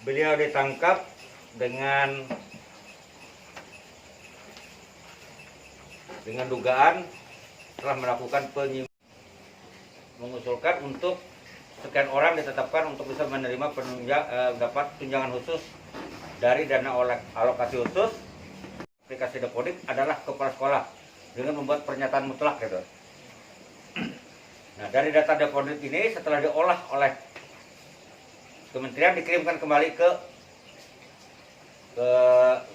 Beliau ditangkap dengan dugaan telah melakukan mengusulkan untuk sekian orang ditetapkan untuk bisa menerima dapat tunjangan khusus dari dana alokasi khusus. Aplikasi Dapodik adalah kepala sekolah dengan membuat pernyataan mutlak gitu. Nah, dari data Dapodik ini setelah diolah oleh kementerian dikirimkan kembali ke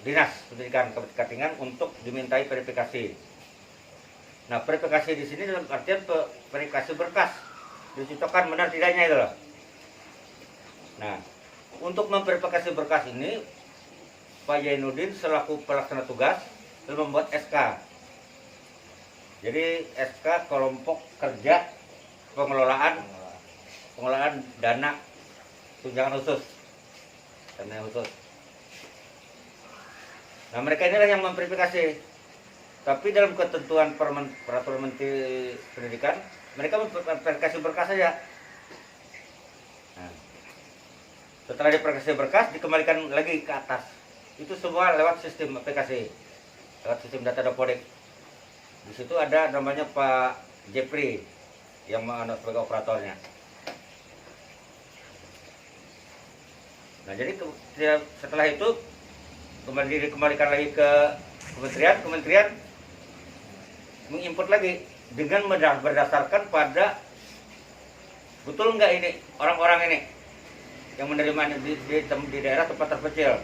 Dinas Pendidikan Kabupaten Katingan untuk dimintai verifikasi. Nah, verifikasi di sini dalam artian verifikasi berkas, dicocokkan benar tidaknya itu loh. Nah, untuk memverifikasi berkas ini, Pak Zainuddin selaku pelaksana tugas telah membuat SK. Jadi SK kelompok kerja pengelolaan dana tunjangan khusus, dana khusus. Nah, mereka inilah yang memverifikasi. Tapi dalam ketentuan peraturan Menteri Pendidikan, mereka memverifikasi berkas saja. Nah, setelah diverifikasi berkas, dikembalikan lagi ke atas. Itu semua lewat sistem aplikasi, lewat sistem data Dapodik. Di situ ada namanya Pak Jepri yang sebagai operatornya. Nah, jadi setelah itu dikembalikan lagi ke kementerian menginput lagi dengan berdasarkan pada betul nggak ini orang-orang ini yang menerima di daerah tempat terpencil.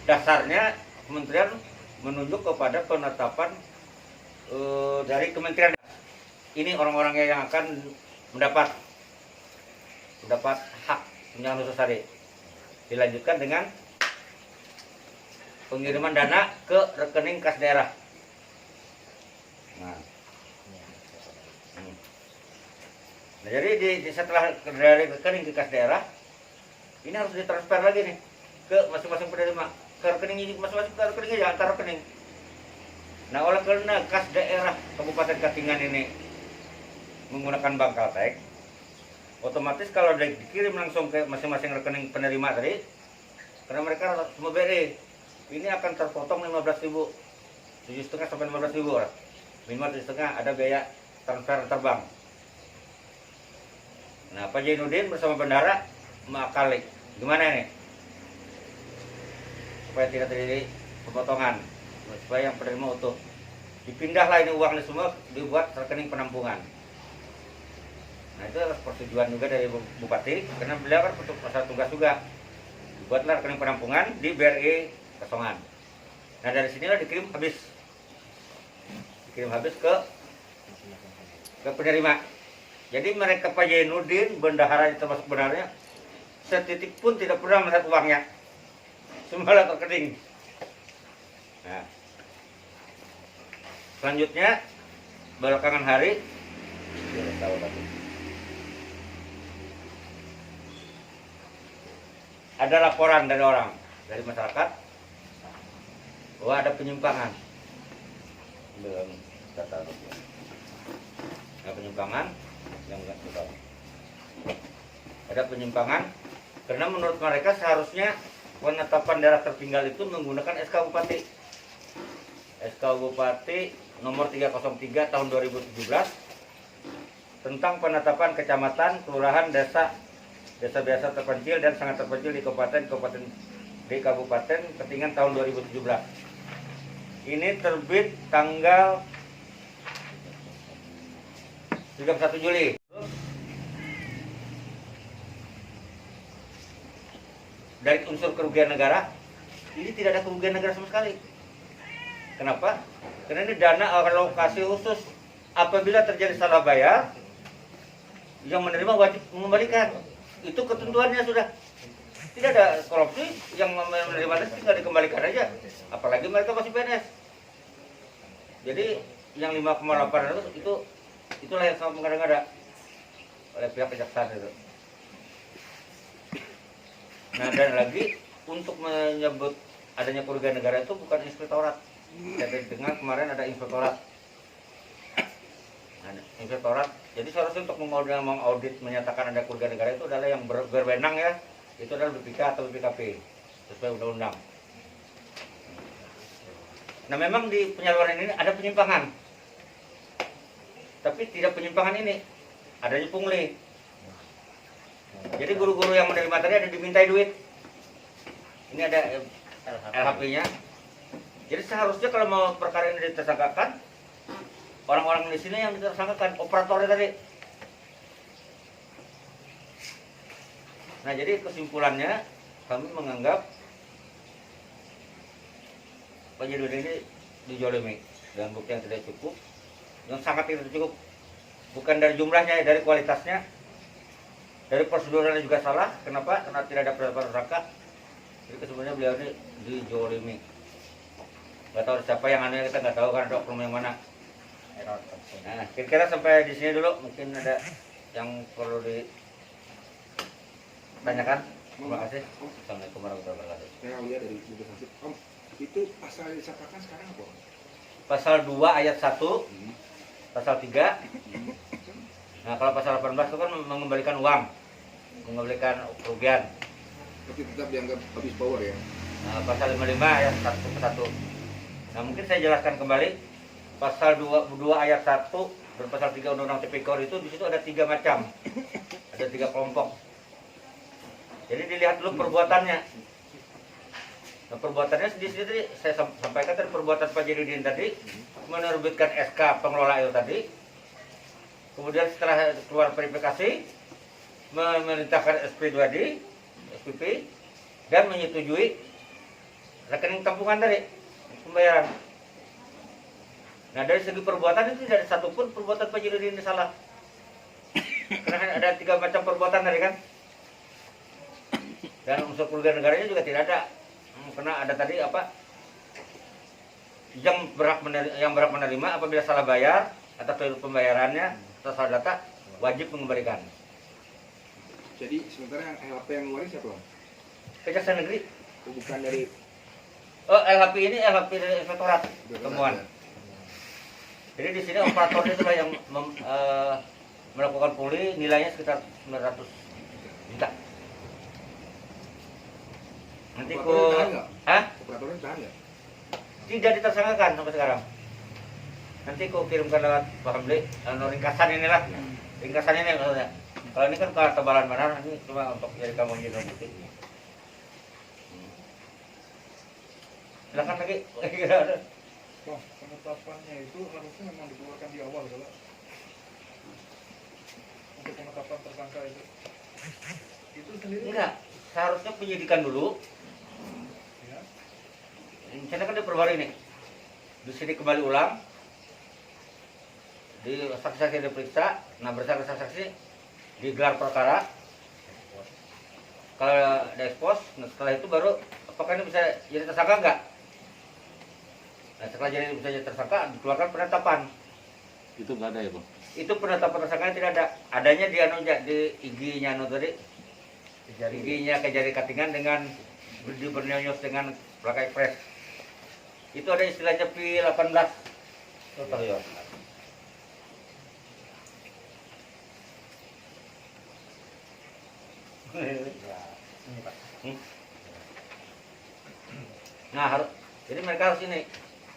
Dasarnya kementerian menunjuk kepada penetapan dari kementerian. Ini orang-orangnya yang akan mendapat hak tunjangan khusus tadi. Dilanjutkan dengan pengiriman dana ke rekening kas daerah. Nah, jadi setelah dari rekening ke kas daerah, ini harus ditransfer lagi nih ke masing-masing penerima, ke rekening masing-masing, ke rekeningnya ya, antar rekening. Nah, oleh karena kas daerah Kabupaten Katingan ini menggunakan bank Kaltek, otomatis kalau dikirim langsung ke masing-masing rekening penerima tadi, karena mereka semua BRI, ini akan terpotong 15.000, 7,5 sampai 15.000 lah. Minimal 7,5 ada biaya transfer terbang. Nah, Pak Zainuddin bersama bendahara mengakali gimana nih supaya tidak terjadi pemotongan, supaya yang penerima utuh. Dipindahlah ini uangnya semua, dibuat rekening penampungan. Nah, itu adalah persetujuan juga dari Bupati, karena beliau kan untuk pasal tugas juga. Dibuatlah rekening penampungan di BRI Kesongan. Nah, dari sinilah dikirim habis ke penerima. Jadi mereka Pak Zainuddin, bendahara termasuk bendaharanya, setitik pun tidak pernah melihat uangnya. Semua terkening. Nah, selanjutnya belakangan hari ada laporan dari masyarakat bahwa ada penyimpangan. Ada penyimpangan karena menurut mereka seharusnya penetapan daerah tertinggal itu menggunakan SK Bupati nomor 303 tahun 2017 tentang penetapan kecamatan, kelurahan, desa biasa terpencil dan sangat terpencil di kabupaten Katingan tahun 2017. Ini terbit tanggal 31 Juli. Dari unsur kerugian negara, ini tidak ada kerugian negara sama sekali. Kenapa? Karena ini dana alokasi khusus. Apabila terjadi salah bayar, yang menerima wajib mengembalikan. Itu ketentuannya sudah. Tidak ada korupsi, yang menerima tinggal dikembalikan aja. Apalagi mereka masih PNS. Jadi yang 5,8 itulah yang sangat mengada-ngada oleh pihak kejaksaan itu. Nah, dan lagi untuk menyebut adanya kerugian negara itu bukan inspektorat. Saya dengar kemarin ada inspektorat. Nah, inspektorat. Jadi seharusnya untuk mengaudit menyatakan ada kerugian negara itu adalah yang berwenang ya, itu adalah BPK atau BPKP sesuai undang-undang. Nah memang di penyaluran ini ada penyimpangan, tapi tidak penyimpangan ini, adanya pungli. Jadi guru-guru yang menerima tadi ada dimintai duit. Ini ada LHP-nya. Jadi seharusnya kalau mau perkara ini ditersangkakan, orang-orang di sini yang ditersangkakan operatornya tadi. Nah jadi kesimpulannya kami menganggap penyidik ini dijolimi dengan bukti yang tidak cukup, yang sangat tidak cukup, bukan dari jumlahnya, dari kualitasnya, dari prosedurnya juga salah. Kenapa? Karena tidak ada penetapan tersangka. Jadi kesimpulannya beliau ini dijolimi. Gak tahu siapa yang aneh, kita nggak tahu kan ada oknum yang mana. Nah, kira-kira sampai di sini dulu. Mungkin ada yang perlu ditanyakan. Terima kasih. Assalamualaikum warahmatullahi wabarakatuh. Saya lihat dari buku hasil. Om, itu pasal yang disangkakan sekarang apa? Pasal 2 ayat 1, pasal 3. Nah, kalau pasal 18 itu kan mengembalikan uang, mengembalikan kerugian. Tapi tetap dianggap habis power ya? Nah, pasal 55 ayat 1 ke 1. Nah, mungkin saya jelaskan kembali. Pasal 2 ayat 1 dan pasal 3 Undang-Undang Tipikor itu di situ ada 3 macam. Ada 3 kelompok. Jadi dilihat dulu perbuatannya. Nah, perbuatannya di sini tadi saya sampaikan tadi, perbuatan Pak Jainuddin tadi menerbitkan SK pengelola itu tadi. Kemudian setelah keluar verifikasi memerintahkan SP2D, SPP, dan menyetujui rekening tampungan tadi pembayaran. Nah dari segi perbuatan itu tidak ada satupun perbuatan Pak Jainuddin ini salah. Karena ada 3 macam perbuatan tadi kan. Dan unsur kerugian negaranya juga tidak ada. Karena ada tadi apa? Yang berhak menerima apabila salah bayar atau keliru pembayarannya atau salah data wajib mengembalikan. Jadi sementara yang LHP yang ngeluarin siapa, Bang? Kejaksaan Negeri. Bukan dari Oh, LHP ini LHP dari Inspektorat temuan. Jadi di sini operatornya itulah yang melakukan pungli, nilainya sekitar 900 juta. Nanti operatornya tahan nggak? Tidak ditersangkakan sampai sekarang. Nanti ku kirimkan lewat Pak Hamdi, ringkasan inilah. Ringkasan ini maksudnya. Kalau ini kan ketebalan benar, ini cuma untuk jadi kamu jadi bukti. Silakan lagi. Bang, penetapannya itu harusnya memang dikeluarkan di awal kalau untuk penetapan tersangka itu sendiri. Enggak, seharusnya penyidikan dulu. Ya. Misalnya kan diperbarui nih, di sini kembali ulang, di saksi-saksi diperiksa, nah berdasarkan saksi digelar perkara, kalau diekspos, nah setelah itu baru apakah ini bisa jadi tersangka enggak? Nah setelah bisa jadi tersangka dikeluarkan penetapan. Itu nggak ada ya, Bang? Itu penetapan tersangka tidak ada, adanya di IG-nya tadi, IG-nya ke jari katingan dengan bernyonyos dengan plaka ekspres. Itu ada istilahnya P18. Total ya. Nah, jadi mereka harus ini.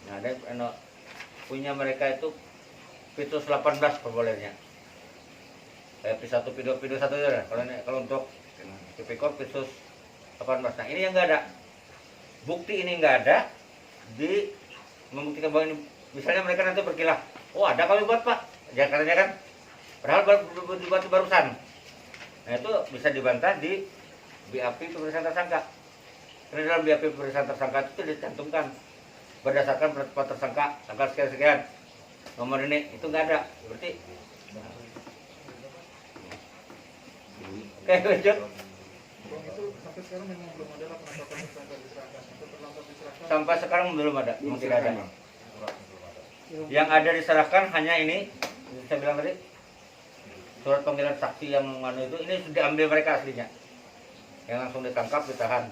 Nah, ada punya mereka itu P18 perbolehnya. Kayak P1, P2, P21 ya. Kalau untuk Tipikor P18. Nah, ini yang nggak ada. Bukti ini nggak ada di membuktikan bahwa ini, misalnya mereka nanti berkilah, oh ada kami buat Pak, jangan katanya kan, padahal baru barusan. Nah itu bisa dibantah di BAP pemeriksaan tersangka. Karena dalam BAP pemeriksaan tersangka itu dicantumkan berdasarkan penetapan tersangka tanggal sekian-sekian, nomor ini, itu nggak ada, berarti. Oke, lanjut. Bang, itu sampai sekarang memang belum ada penetapan tersangka diserahkan. Itu terlambat diserahkan. Sampai sekarang belum ada, Belum memang tidak ada. diserahkan, Bang. Yang ada diserahkan hanya ini, saya bilang tadi, surat panggilan saksi yang mana itu, ini sudah ambil mereka aslinya, yang langsung ditangkap, ditahan.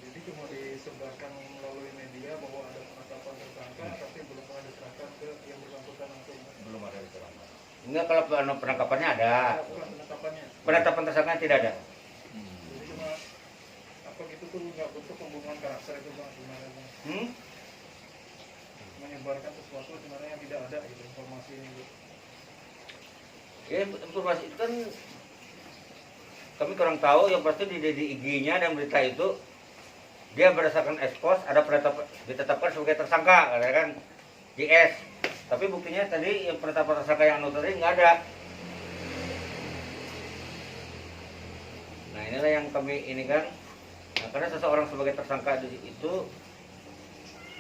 Jadi cuma disebarkan melalui media bahwa ada penetapan tersangka, tapi belum ada diserahkan ke yang bersangkutan langsung. Belum ada diserahkan. Enggak, kalau penangkapannya ada, Bukan penetapannya. penetapan tersangka tidak ada. Jadi itu nggak bentuk pembunuhan karakter itu bang sebenarnya bang. Menyebarkan sesuatu sebenarnya yang tidak ada gitu informasi ini gitu. Ya, informasi itu kan kami kurang tahu, yang pasti di IG-nya dan berita itu dia berdasarkan expose ada ditetapkan sebagai tersangka, kan JS. Tapi buktinya tadi yang penetapan tersangka yang anu tadi nggak ada. Nah inilah yang kami ini kan, nah, karena seseorang sebagai tersangka itu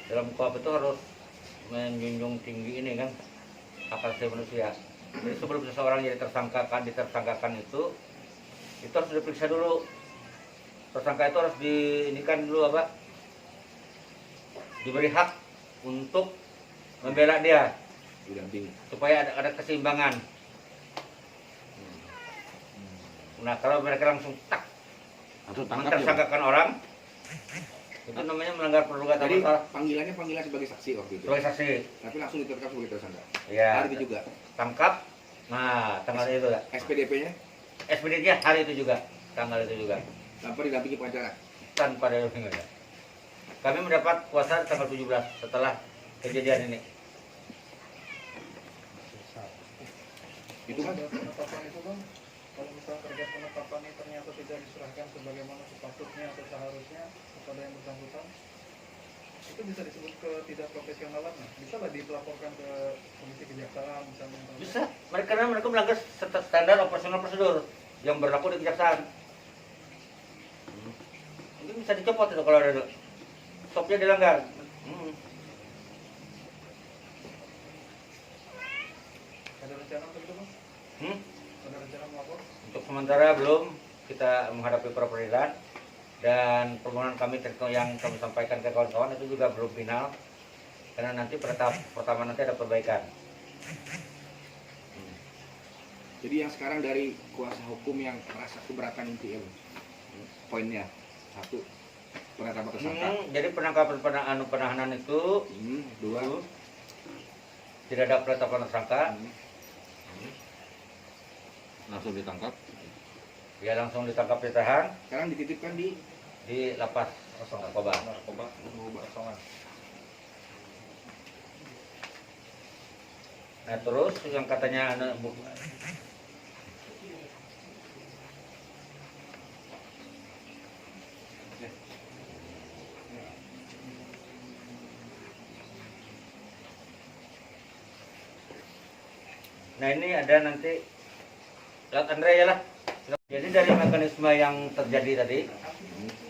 dalam KUHP itu harus menjunjung tinggi ini kan hak asasi manusia. Jadi sebelum seseorang jadi ditersangkakan itu harus diperiksa dulu. Tersangka itu harus diinikan dulu diberi hak untuk membela dia supaya ada keseimbangan. Nah kalau mereka langsung mentersangkakan orang, itu namanya melanggar peraturan. Jadi panggilannya sebagai saksi waktu itu. Sebagai saksi. Tapi langsung ditetapkan sebagai tersangka. Iya. Hari itu juga. Tangkap. Nah tanggal itu ya. SPDP-nya SPDP-nya hari itu juga. Tanggal itu juga. tanpa didampingi pengacara. Tanpa didampingi. Kami mendapat kuasa tanggal 17 setelah kejadian ini. Itu kan Ada penetapan itu bang, kalau misalnya terkait penetapan ini ternyata tidak diserahkan sebagaimana sepatutnya atau seharusnya kepada yang bersangkutan, itu bisa disebut ketidakprofesionalan. Bisa lah dilaporkan ke komisi kejaksaan misalnya. Bisa. Karena mereka melanggar standar operasional prosedur yang berlaku di kejaksaan. Mungkin bisa dicopot itu kalau ada stopnya dilanggar. Ada rencana untuk itu bang? Ada rencana melapor? Untuk sementara belum, kita menghadapi pra peradilan dan permohonan kami yang kami sampaikan ke kawan-kawan itu juga belum final karena nanti pertama nanti ada perbaikan. jadi yang sekarang dari kuasa hukum yang merasa keberatan itu ya, poinnya satu penetapan tersangka. Jadi penangkapan penahanan itu Dua tidak ada penetapan tersangka. Langsung ditangkap. Ya langsung ditangkap, ditahan sekarang dititipkan di lapas narkoba. Nah terus yang katanya nah ini ada nanti lihat Andre ya lah. Jadi dari mekanisme yang terjadi tadi,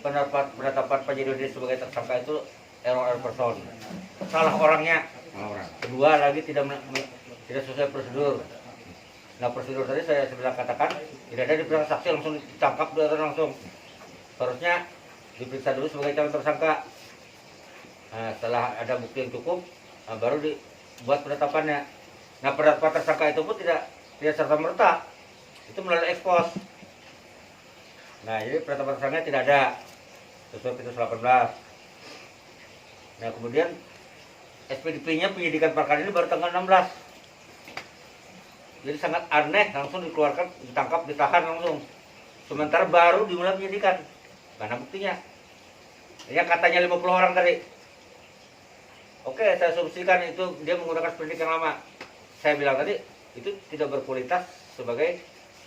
penetapan Pak Jidodi sebagai tersangka itu error person, salah orangnya. Kedua lagi tidak sesuai prosedur. Nah prosedur tadi saya sudah katakan tidak ada diperiksa saksi langsung ditangkap langsung. Harusnya diperiksa dulu sebagai calon tersangka. Nah, setelah ada bukti yang cukup, baru dibuat penetapannya. Nah penetapan tersangka itu pun tidak serta merta, itu melalui ekspos. Nah jadi penetapan tersangka tidak ada sesuai Petrus 18. Nah kemudian SPDP-nya penyidikan perkara ini baru tanggal 16. Jadi sangat aneh, langsung dikeluarkan, ditangkap, ditahan langsung. Sementara baru dimulai penyidikan. Mana buktinya? Ya katanya 50 orang tadi. Oke, saya asumsikan itu dia menggunakan sprindik yang lama. Saya bilang tadi itu tidak berkualitas sebagai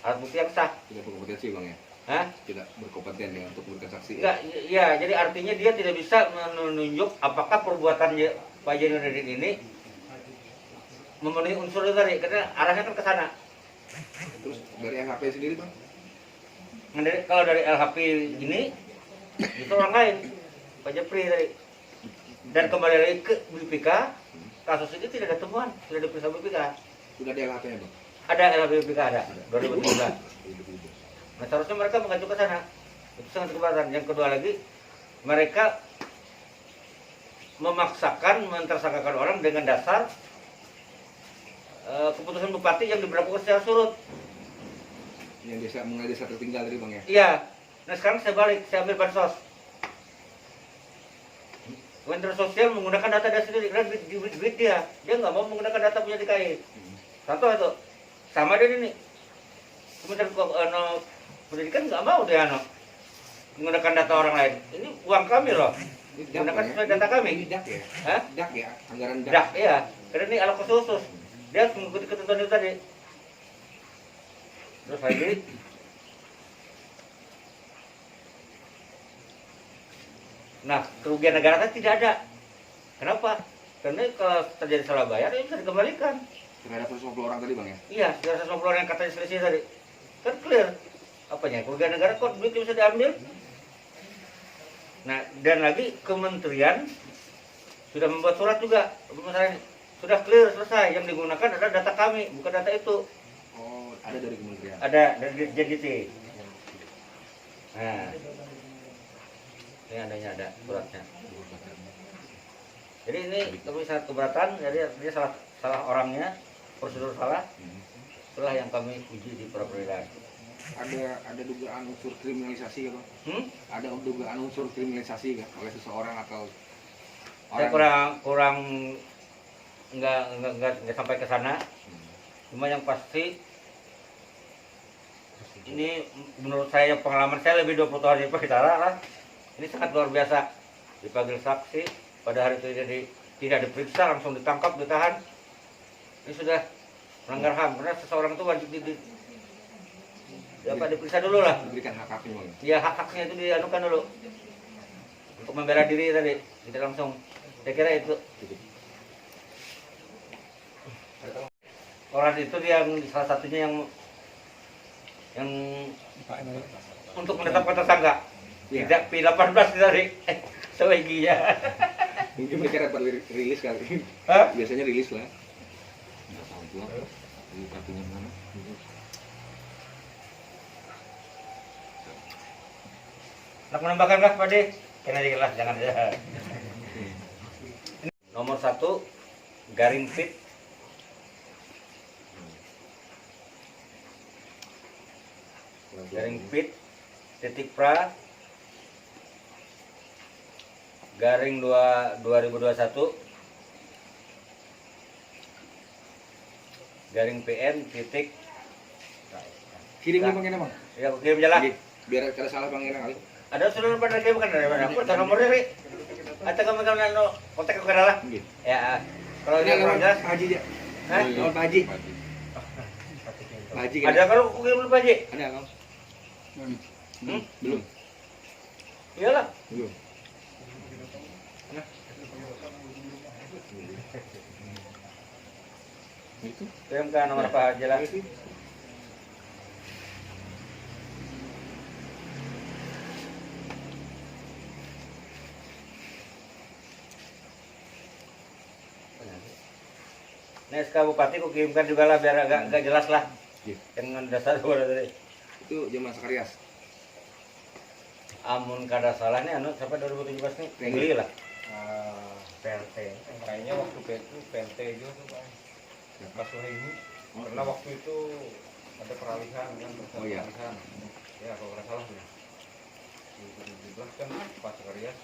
alat bukti yang sah. tidak berkompetensi bang ya? Hah? Tidak berkompeten ya untuk memberikan saksi. Enggak, ya jadi artinya dia tidak bisa menunjuk apakah perbuatan Pak Jainuddin ini memenuhi unsur itu tadi, karena arahnya kan ke sana. Terus dari LHP sendiri bang? Kalau dari LHP ini itu orang lain, Pak Japri tadi. Dan kembali lagi ke BPK, kasus ini tidak ada temuan, sudah diperiksa BPK. Sudah ada LHP-nya bang? Ada LHP BPK ada, 2017. Nah seharusnya mereka mengacu ke sana. Itu sangat keberatan. Yang kedua lagi, mereka memaksakan mentersangkakan orang dengan dasar keputusan bupati yang diberlakukan secara surut. Yang mengenai desa tertinggal tadi bang ya? Iya. Nah sekarang saya balik, saya ambil bansos. Kementerian Sosial menggunakan data dia sendiri karena duit dia nggak mau menggunakan data punya DKI. Contoh itu, sama dia ini. Kementerian Pendidikan nggak mau dia menggunakan data orang lain. Ini uang kami loh. Ini Menggunakan ya? sesuai data kami. Ini DAK ya? Hah? DAK ya? Anggaran DAK. Dah, iya. Karena ini alokasi khusus. Dia harus mengikuti ketentuan itu tadi. Terus lagi, nah kerugian negara kan tidak ada. Kenapa? Karena kalau terjadi salah bayar, itu bisa dikembalikan. Terhadap 150 orang tadi bang ya? Iya, 150 orang yang katanya selisih tadi. Kan clear. Apanya? Kerugian negara kok duitnya bisa diambil? Nah, dan lagi kementerian sudah membuat surat juga. Misalnya, sudah clear, selesai. Yang digunakan adalah data kami, bukan data itu. Oh, ada dari kementerian. Ada dari JGT. Nah, ini adanya ada suratnya. Jadi ini kami sangat keberatan. Jadi dia salah orangnya, prosedur salah. Itulah yang kami uji di peradilan. Ada dugaan unsur kriminalisasi kan? Ada dugaan unsur kriminalisasi kan oleh seseorang atau Saya kurang nggak sampai ke sana. Cuma yang pasti ini menurut saya pengalaman saya lebih 20 tahun di Pakitara lah. Ini sangat luar biasa. Dipanggil saksi pada hari itu jadi tidak diperiksa, langsung ditangkap, ditahan. Ini sudah melanggar HAM karena seseorang itu wajib diperiksa dulu lah. diberikan hak haknya bang? Ya hak-haknya itu dianukan dulu untuk membela diri tadi, tidak langsung. Saya kira itu orang itu yang salah satunya yang untuk menetapkan tersangka. Iya. Tidak P18 dari Sewegi ya. Mungkin mereka dapat rilis kali. Hah? Biasanya rilis lah. Nggak tahu juga. Di kartunya mana? Nak menambahkan kah Pak De? Kena dikit lah, jangan aja. Nomor 1 garing pit titik pra garing 2021 garing PN titik Kirimnya bang Ena bang? ya aku kirim jalan. Oke, biar kada salah bang Ena kali. Ada sudah pada kirim bukan dari mana? Aku ada nomornya Ri. Atau kamu kalau kontak aku lah. Oke. Ya kalau Ini dia lewat jelas. Pak Haji dia. Hah? Lewat Pak Haji. Pak Haji kan? Ada kalau aku kirim dulu Pak Haji? Ada bang? Hmm? Belum. Iyalah. Belum. Itu. Kirimkan nomor Pak Haji lah. Nah, SK Bupati ku kirimkan juga lah biar agak jelas lah. Iya. Dengan dasar gua tadi. Itu Jamal Sakarias. Amun kada salah nih anu sampai 2017 nih Pengli lah. PLT kayaknya waktu itu PLT juga tuh Pak Mas ini karena waktu itu ada peralihan kan Oh, iya. peralihan ya kalau nggak salah ya 2017 kan Pak Sakarias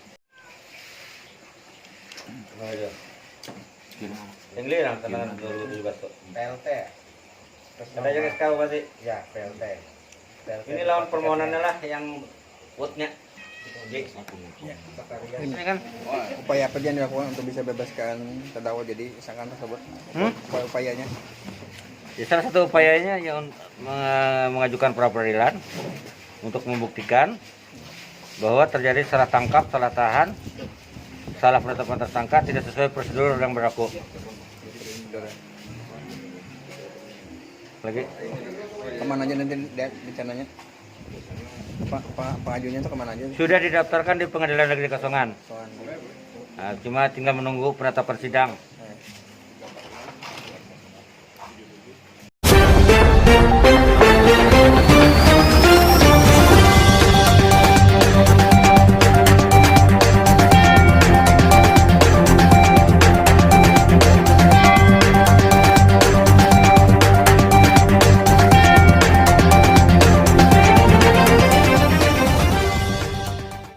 Nah, itu. Kirim apa? Pengli lah tantangan 2017 tuh. PLT Ada yang SK Bupati. ya PLT Ini lawan permohonannya lah yang woodnya. Jadi, Aku nih. Sakarias ini kan Upaya apa yang dilakukan untuk bisa bebaskan terdakwa jadi tersangka tersebut? Upayanya? ya, salah satu upayanya yang mengajukan pra peradilan untuk membuktikan bahwa terjadi salah tangkap, salah tahan, salah penetapan tersangka tidak sesuai prosedur yang berlaku. Lagi Kemana aja nanti rencananya? Pengajuannya itu kemana aja? sudah didaftarkan di Pengadilan Negeri Kasongan. Soal Nah, cuma tinggal menunggu penetapan sidang.